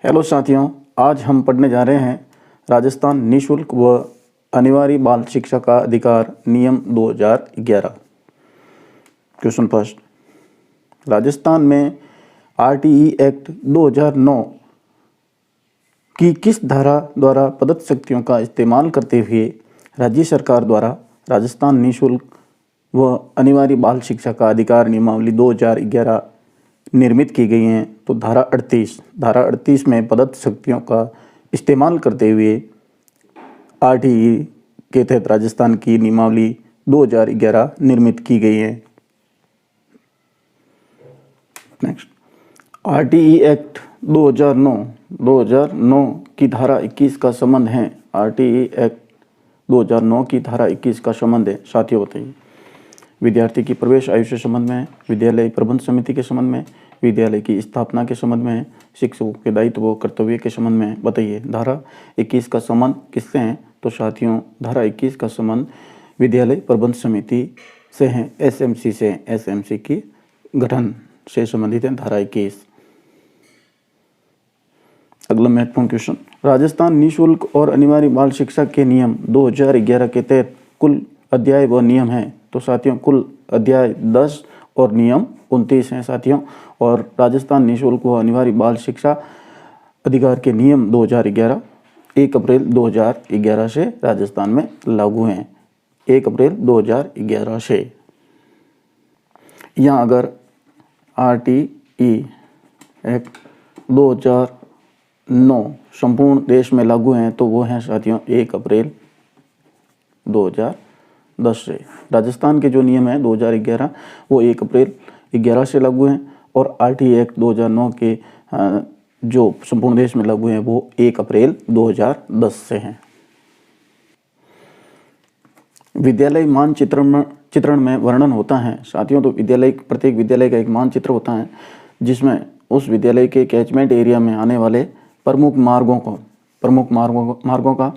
Hello साथियों, आज हम पढ़ने जा रहे हैं राजस्थान निःशुल्क व अनिवार्य बाल शिक्षा का अधिकार नियम 2011। क्वेश्चन फर्स्ट, राजस्थान में आरटीई एक्ट 2009 की किस धारा द्वारा प्रदत्त शक्तियों का इस्तेमाल करते हुए राज्य सरकार द्वारा राजस्थान निःशुल्क व अनिवार्य बाल शिक्षा का अधिकार नियमावली 2011 निर्मित की गई हैं? तो धारा 38 में प्रदत्त शक्तियों का इस्तेमाल करते हुए आरटीई के तहत राजस्थान की नियमावली 2011 निर्मित की गई है। नेक्स्ट, आरटीई एक्ट 2009 की धारा 21 का संबंध है। आरटीई एक्ट 2009 की धारा 21 का संबंध है, साथियों बताइए। विद्यार्थी की प्रवेश आयु से संबंध में है, विद्यालय प्रबंध समिति के संबंध में, विद्यालय की स्थापना के संबंध में है, शिक्षकों के दायित्व व कर्तव्य के संबंध में। बताइए धारा 21 का संबंध किससे है? तो साथियों, धारा 21 का संबंध विद्यालय प्रबंध समिति से है, एसएमसी से। एसएमसी की गठन से संबंधित है धारा 21। अगला महत्वपूर्ण क्वेश्चन, राजस्थान निःशुल्क और अनिवार्य बाल शिक्षा के नियम 2011 के तहत कुल अध्याय व नियम हैं। तो साथियों, कुल अध्याय 10 और नियम 29 हैं साथियों। और राजस्थान निःशुल्क व अनिवार्य बाल शिक्षा अधिकार के नियम 2011 1 अप्रैल 2011 से राजस्थान में लागू हैं। 1 अप्रैल 2011 से। यहाँ अगर आरटीई एक्ट 2009 संपूर्ण देश में लागू हैं तो वो हैं साथियों 1 अप्रैल 2010 से। राजस्थान के जो नियम हैं 2011 वो 1 अप्रैल 11 से लागू हैं, और आरटीई एक्ट 2009 के जो संपूर्ण देश में लागू हैं वो 1 अप्रैल 2010 से हैं। विद्यालय मानचित्रण में वर्णन होता है साथियों। तो प्रत्येक विद्यालय का एक मानचित्र होता है जिसमें उस विद्यालय के कैचमेंट एरिया में आने वाले प्रमुख मार्गों का,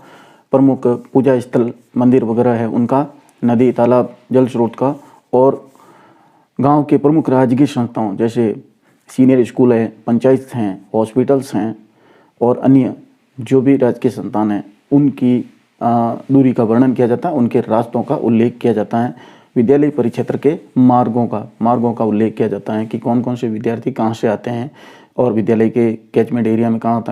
प्रमुख पूजा स्थल, मंदिर वगैरह है उनका, नदी, तालाब, जल स्रोत का, और गांव के प्रमुख राजकीय संस्थाओं जैसे सीनियर स्कूल है, पंचायत हैं, हॉस्पिटल्स हैं, और अन्य जो भी राजकीय संस्थान हैं उनकी दूरी का वर्णन किया जाता है, उनके रास्तों का उल्लेख किया जाता है। विद्यालय परिक्षेत्र के मार्गों का उल्लेख किया जाता है कि कौन कौन से विद्यार्थी कहाँ से आते हैं और विद्यालय के कैचमेंट एरिया में कहाँ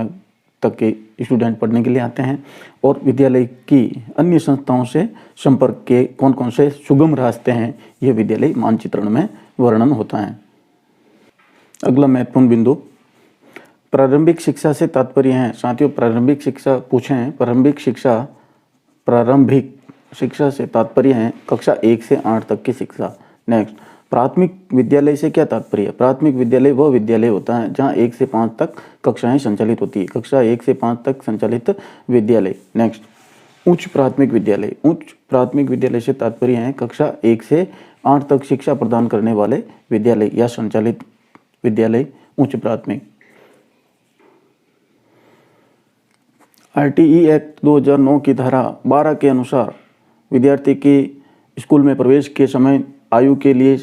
तक के स्टूडेंट पढ़ने के लिए आते हैं, और विद्यालय की अन्य संस्थाओं से संपर्क के कौन कौन से सुगम रास्ते हैं, ये विद्यालय मानचित्रण में वर्णन होता है। अगला महत्वपूर्ण बिंदु, प्रारंभिक शिक्षा से तात्पर्य है साथियों। प्रारंभिक शिक्षा पूछे हैं, प्रारंभिक शिक्षा से तात्पर्य है कक्षा 1 से 8 तक की शिक्षा। नेक्स्ट, प्राथमिक विद्यालय से क्या तात्पर्य है? प्राथमिक विद्यालय वह विद्यालय होता है जहां 1 से 5 तक कक्षाएं संचालित होती है, कक्षा 1 से 5 तक संचालित विद्यालय। नेक्स्ट, उच्च प्राथमिक विद्यालय से तात्पर्य है कक्षा 1 से 8 तक शिक्षा प्रदान करने वाले विद्यालय या संचालित विद्यालय, उच्च प्राथमिक। आरटीई एक्ट 2009 की धारा 12 के अनुसार विद्यार्थी के स्कूल में प्रवेश के समय आयु के लिए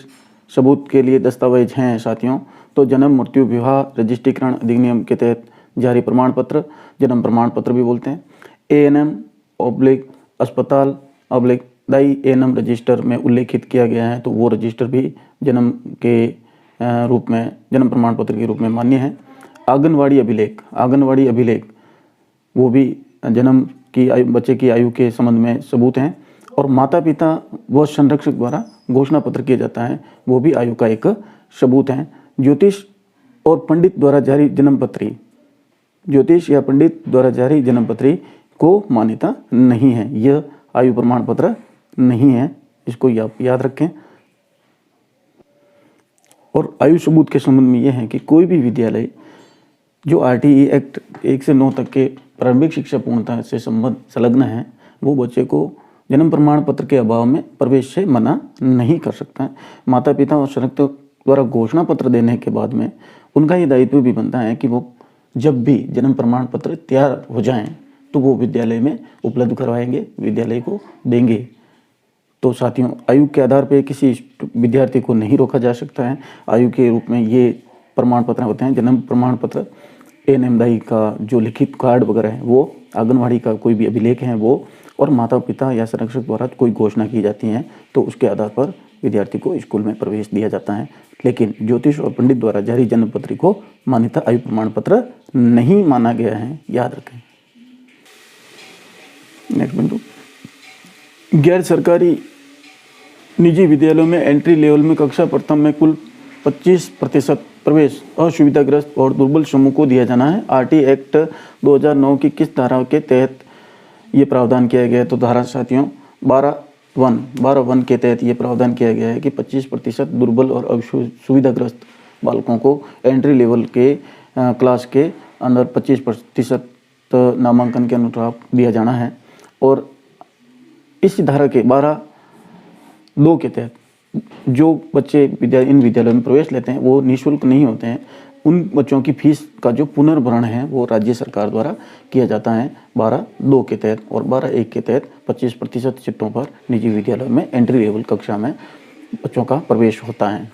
सबूत के लिए दस्तावेज हैं साथियों। तो जन्म, मृत्यु, विवाह रजिस्ट्रीकरण अधिनियम के तहत जारी प्रमाण पत्र, जन्म प्रमाण पत्र भी बोलते हैं, अस्पताल दाई एएनएम रजिस्टर में उल्लेखित किया गया है तो वो रजिस्टर भी जन्म के रूप में, जन्म प्रमाण पत्र के रूप में मान्य है। आंगनवाड़ी अभिलेख वो भी जन्म की आयु, बच्चे की आयु के संबंध में सबूत हैं। और माता पिता व संरक्षक द्वारा घोषणा पत्र किया जाता है, वो भी आयु का एक सबूत है। ज्योतिष या पंडित द्वारा जारी जन्म पत्री को मान्यता नहीं है, यह आयु प्रमाण पत्र नहीं है, इसको याद रखें। और आयु सबूत के संबंध में यह है कि कोई भी विद्यालय जो आरटीई एक्ट 1 से 9 तक के प्रारंभिक शिक्षा पूर्णता से संलग्न है वो बच्चे को जन्म प्रमाण पत्र के अभाव में प्रवेश से मना नहीं कर सकता है। माता पिता और संरक्षक द्वारा घोषणा पत्र देने के बाद में उनका ये दायित्व भी बनता है कि वो जब भी जन्म प्रमाण पत्र तैयार हो जाएं तो वो विद्यालय में उपलब्ध करवाएंगे, विद्यालय को देंगे। तो साथियों, आयु के आधार पर किसी विद्यार्थी को नहीं रोका जा सकता है। आयु के रूप में ये प्रमाण पत्र होते हैं, जन्म प्रमाण पत्र, एएनएम का जो लिखित कार्ड वगैरह है वो, आंगनवाड़ी का कोई भी अभिलेख है वो, और माता पिता या संरक्षक द्वारा कोई घोषणा की जाती है तो उसके आधार पर विद्यार्थी को स्कूल में प्रवेश दिया जाता है। लेकिन ज्योतिष और पंडित द्वारा जारी जन्म पत्र को मान्यता आयु प्रमाण पत्र नहीं माना गया है, याद रखें। नेक्स्ट बिंदु, गैर सरकारी निजी विद्यालयों में एंट्री लेवल में कक्षा प्रथम में कुल 25% प्रवेश असुविधाग्रस्त और दुर्बल समूह को दिया जाना है। आरटी एक्ट 2009 की किस धारा के तहत ये प्रावधान किया गया है? तो धारा साथियों 12(1) के तहत ये प्रावधान किया गया है कि 25% दुर्बल और असुविधाग्रस्त बालकों को एंट्री लेवल के क्लास के अंदर 25% नामांकन के अनुसार दिया जाना है। और इस धारा के 12(2) के तहत जो बच्चे इन विद्यालयों में प्रवेश लेते हैं वो निःशुल्क नहीं होते हैं। उन बच्चों की फीस का जो पुनर्भरण है वो राज्य सरकार द्वारा किया जाता है 12(2) के तहत। और 12(1) के तहत 25% सीटों पर निजी विद्यालयों में एंट्री लेवल कक्षा में बच्चों का प्रवेश होता है।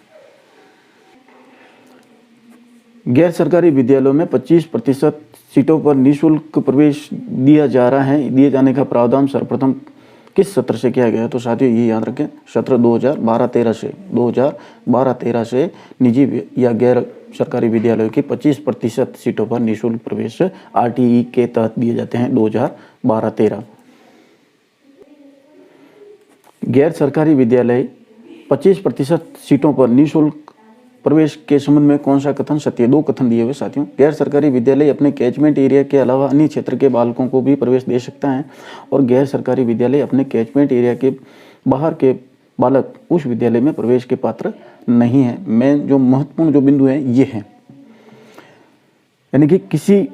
गैर सरकारी विद्यालयों में 25% सीटों पर निःशुल्क प्रवेश दिया जाने का प्रावधान सर्वप्रथम किस सत्र से किया गया? तो साथियों ये याद रखें, सत्र 2012-13 से निजी या गैर सरकारी विद्यालयों की 25% सीटों पर निःशुल्क प्रवेश आरटीई के तहत दिए जाते हैं 2012-13। गैर सरकारी विद्यालय 25% सीटों पर निःशुल्क प्रवेश के संबंध में कौन सा कथन सत्य है? 2 कथन दिए हुए साथियों। गैर सरकारी विद्यालय अपने कैचमेंट एरिया के अलावा अन्य क्षेत्र के बालकों को भी प्रवेश दे सकता है, और गैर सरकारी विद्यालय अपने कैचमेंट एरिया के बाहर के बालक उस विद्यालय में प्रवेश के पात्र नहीं है। मैं जो महत्वपूर्ण जो बिंदु है ये है, यानी कि किसी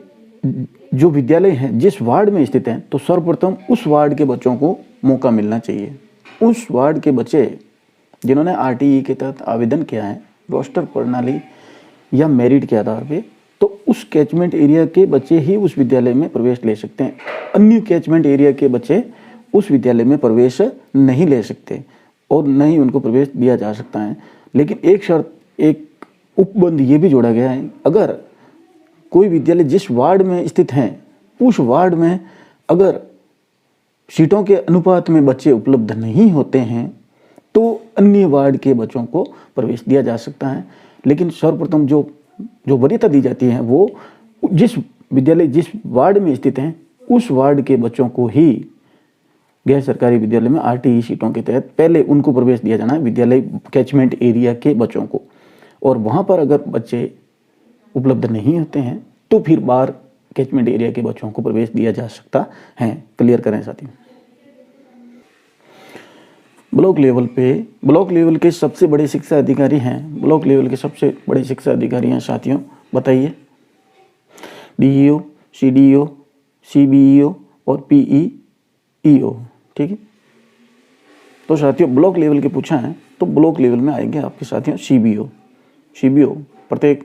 जो विद्यालय है जिस वार्ड में स्थित है तो सर्वप्रथम उस वार्ड के बच्चों को मौका मिलना चाहिए। उस वार्ड के बच्चे जिन्होंने आरटीई के तहत आवेदन किया है रोस्टर प्रणाली या मेरिट के आधार पे, तो उस कैचमेंट एरिया के बच्चे ही उस विद्यालय में प्रवेश ले सकते हैं। अन्य कैचमेंट एरिया के बच्चे उस विद्यालय में प्रवेश नहीं ले सकते और न ही उनको प्रवेश दिया जा सकता है। लेकिन एक शर्त, एक उपबंध ये भी जोड़ा गया है, अगर कोई विद्यालय जिस वार्ड में स्थित है उस वार्ड में अगर सीटों के अनुपात में बच्चे उपलब्ध नहीं होते हैं तो अन्य वार्ड के बच्चों को प्रवेश दिया जा सकता है। लेकिन सर्वप्रथम जो वरीयता दी जाती है वो जिस विद्यालय जिस वार्ड में स्थित हैं उस वार्ड के बच्चों को ही गैर सरकारी विद्यालय में आरटीई सीटों के तहत पहले उनको प्रवेश दिया जाना है, विद्यालय कैचमेंट एरिया के बच्चों को। और वहाँ पर अगर बच्चे उपलब्ध नहीं होते हैं तो फिर बाहर कैचमेंट एरिया के बच्चों को प्रवेश दिया जा सकता है। क्लियर करें साथियों। ब्लॉक लेवल के सबसे बड़े शिक्षा अधिकारी हैं, ब्लॉक लेवल के सबसे बड़े शिक्षा अधिकारी हैं साथियों, बताइए। डीईओ, सीडीईओ, सीबीईओ और पीईईओ, ठीक है। तो साथियों ब्लॉक लेवल के पूछा है तो ब्लॉक लेवल में आएंगे आपके साथियों सीबीओ प्रत्येक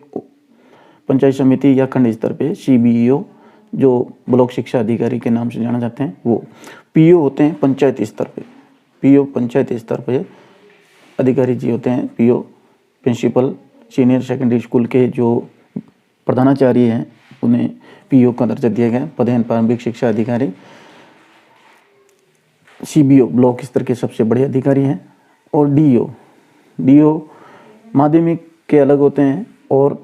पंचायत समिति या खंड स्तर पे सीबीईओ जो ब्लॉक शिक्षा अधिकारी के नाम से जाना जाते हैं वो। पीओ होते हैं पंचायत स्तर पे, पीओ पंचायत स्तर पे अधिकारी जी होते हैं। PO principal senior secondary school के जो प्रधानाचार्य हैं उन्हें पीओ का दर्जा दिया गया, प्रधान प्रारंभिक शिक्षा अधिकारी। सीबीओ ब्लॉक स्तर के सबसे बड़े अधिकारी हैं। और डीओ माध्यमिक के अलग होते हैं और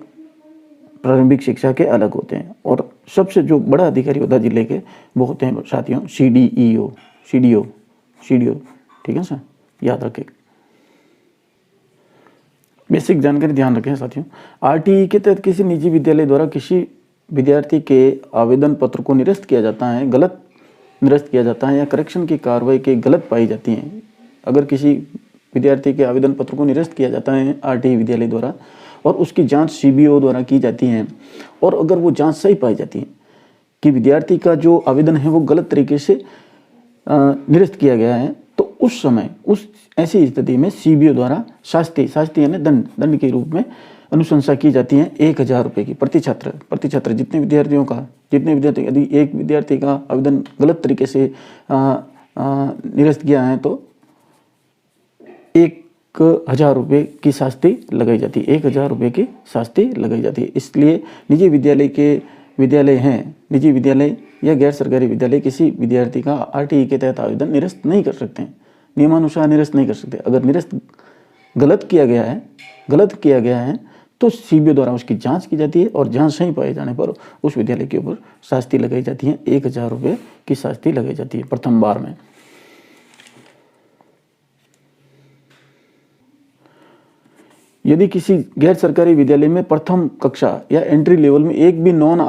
प्रारंभिक शिक्षा के अलग होते हैं। और सबसे जो बड़ा अधिकारी होता है जिले के वो होते हैं साथियों सीडीओ, ठीक है सर, याद रखें। बेसिक जानकारी ध्यान रखें साथियों। आरटीई के तहत किसी निजी विद्यालय द्वारा किसी विद्यार्थी के आवेदन पत्र को निरस्त किया जाता है, गलत निरस्त किया जाता है या करेक्शन की कार्रवाई के गलत पाई जाती है। अगर किसी विद्यार्थी के आवेदन पत्र को निरस्त किया जाता है आरटीई विद्यालय द्वारा और उसकी जांच सीबीओ द्वारा की जाती है और अगर वो जांच सही पाई जाती है कि विद्यार्थी का जो आवेदन है वो गलत तरीके से निरस्त किया गया है तो उस समय उस ऐसी स्थिति में सीबीओ द्वारा शास्ति यानी दंड के रूप में अनुशंसा की जाती है 1000 रुपये की प्रति छात्र। जितने विद्यार्थी यदि एक विद्यार्थी का आवेदन गलत तरीके से निरस्त किया है तो 1000 रुपये की शास्ति लगाई जाती है, 1000 रुपये की शास्ति लगाई जाती है। इसलिए निजी विद्यालय के विद्यालय हैं, निजी विद्यालय या गैर सरकारी विद्यालय किसी विद्यार्थी का आरटीई के तहत आवेदन निरस्त नहीं कर सकते हैं, नियमानुसार निरस्त नहीं कर सकते। अगर निरस्त गलत किया गया है तो सीबीओ द्वारा उसकी जांच की जाती है और जांच सही पाए जाने पर उस विद्यालय के ऊपर शास्ति लगाई जाती है, 1000 रुपये की शास्ति लगाई जाती है प्रथम बार में। यदि किसी गैर सरकारी विद्यालय में प्रथम कक्षा या एंट्री लेवल में एक भी नॉन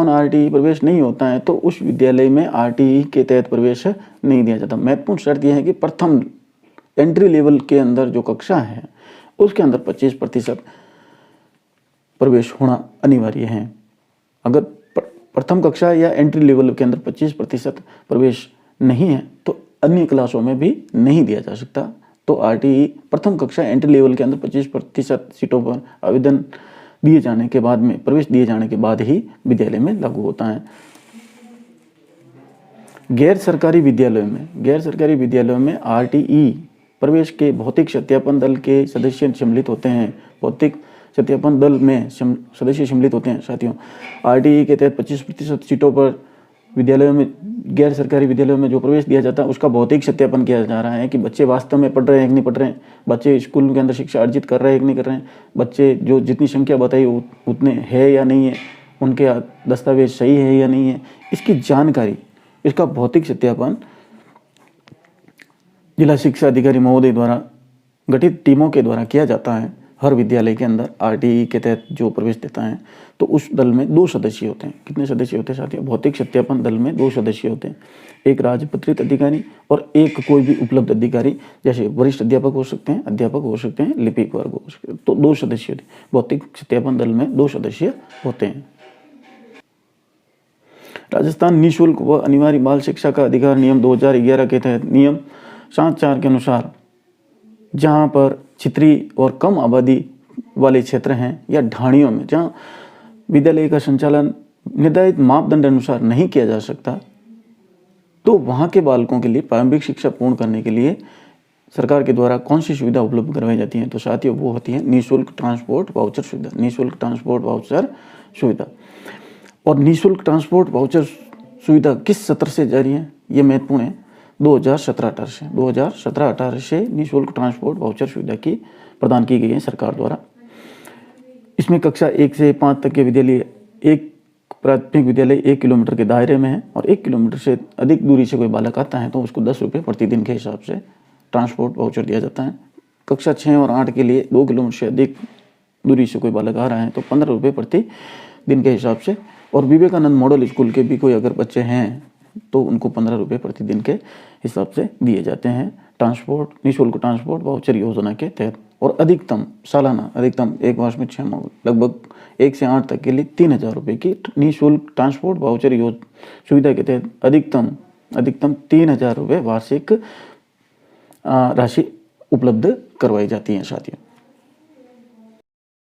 आरटीई प्रवेश नहीं होता है तो उस विद्यालय में आरटीई के तहत प्रवेश नहीं दिया जाता। महत्वपूर्ण शर्त यह है कि प्रथम एंट्री लेवल के अंदर जो कक्षा है उसके अंदर 25% प्रवेश होना अनिवार्य है। अगर प्रथम कक्षा या एंट्री लेवल के अंदर 25% प्रवेश नहीं है तो अन्य क्लासों में भी नहीं दिया जा सकता। तो आरटीई प्रथम कक्षा एंट्री लेवल के अंदर 25% सीटों पर आवेदन दिए जाने के बाद में, प्रवेश दिए जाने के बाद ही विद्यालय में लागू होता है। गैर सरकारी विद्यालयों में आरटीई प्रवेश के भौतिक सत्यापन दल के सदस्य सम्मिलित होते हैं। भौतिक सत्यापन दल में सदस्य सम्मिलित होते हैं साथियों। आरटीई के तहत 25% सीटों पर विद्यालयों में, गैर सरकारी विद्यालयों में जो प्रवेश दिया जाता है उसका भौतिक सत्यापन किया जा रहा है कि बच्चे वास्तव में पढ़ रहे हैं कि नहीं पढ़ रहे हैं, बच्चे स्कूल के अंदर शिक्षा अर्जित कर रहे हैं कि नहीं कर रहे हैं, बच्चे जो जितनी संख्या बताई उतने है या नहीं है, उनके दस्तावेज सही है या नहीं है, इसकी जानकारी, इसका भौतिक सत्यापन जिला शिक्षा अधिकारी महोदय द्वारा गठित टीमों के द्वारा किया जाता है। हर विद्यालय के अंदर आरटीई के तहत जो प्रवेश देता है तो उस दल में 2 सदस्य होते हैं। कितने सदस्य होते हैं साथियों? भौतिक सत्यापन दल में 2 सदस्य होते हैं, एक राजपत्रित अधिकारी और एक कोई भी उपलब्ध अधिकारी, जैसे वरिष्ठ अध्यापक हो सकते हैं, लिपिक वर्ग हो सकते हैं। तो 2 सदस्य होते हैं। भौतिक सत्यापन दल में 2 सदस्य होते हैं। राजस्थान निःशुल्क व अनिवार्य बाल शिक्षा का अधिकार नियम 2011 के तहत नियम 7(4) के अनुसार जहाँ पर छितरी और कम आबादी वाले क्षेत्र हैं या ढाणियों में जहाँ विद्यालय का संचालन निर्धारित मापदंड अनुसार नहीं किया जा सकता, तो वहाँ के बालकों के लिए प्रारंभिक शिक्षा पूर्ण करने के लिए सरकार के द्वारा कौन सी सुविधा उपलब्ध करवाई जाती है? तो साथियों वो होती है निःशुल्क ट्रांसपोर्ट वाउचर सुविधा। निःशुल्क ट्रांसपोर्ट वाउचर सुविधा। और निःशुल्क ट्रांसपोर्ट वाउचर सुविधा किस सत्र से जारी है? ये महत्वपूर्ण है। 2017-18 से निःशुल्क ट्रांसपोर्ट वाउचर सुविधा की प्रदान की गई है सरकार द्वारा। इसमें कक्षा 1 से 5 तक के विद्यालय, एक प्राथमिक विद्यालय 1 किलोमीटर के दायरे में है और 1 किलोमीटर से अधिक दूरी से कोई बालक आता है तो उसको 10 रुपये प्रतिदिन के हिसाब से ट्रांसपोर्ट वाउचर दिया जाता है। कक्षा 6 और 8 के लिए 2 किलोमीटर से अधिक दूरी से कोई बालक आ रहा है तो 15 रुपये प्रतिदिन के हिसाब से। और विवेकानंद मॉडल स्कूल के भी कोई अगर बच्चे हैं तो उनको 15 रुपये प्रतिदिन के हिसाब से दिए जाते हैं निःशुल्क ट्रांसपोर्ट वाउचर योजना के तहत। और अधिकतम सालाना एक वर्ष में 6 माह लगभग 1 से 8 तक के लिए 3000 रुपये की निःशुल्क ट्रांसपोर्ट वाउचर सुविधा के तहत अधिकतम 3000 रुपये वार्षिक राशि उपलब्ध करवाई जाती है साथियों।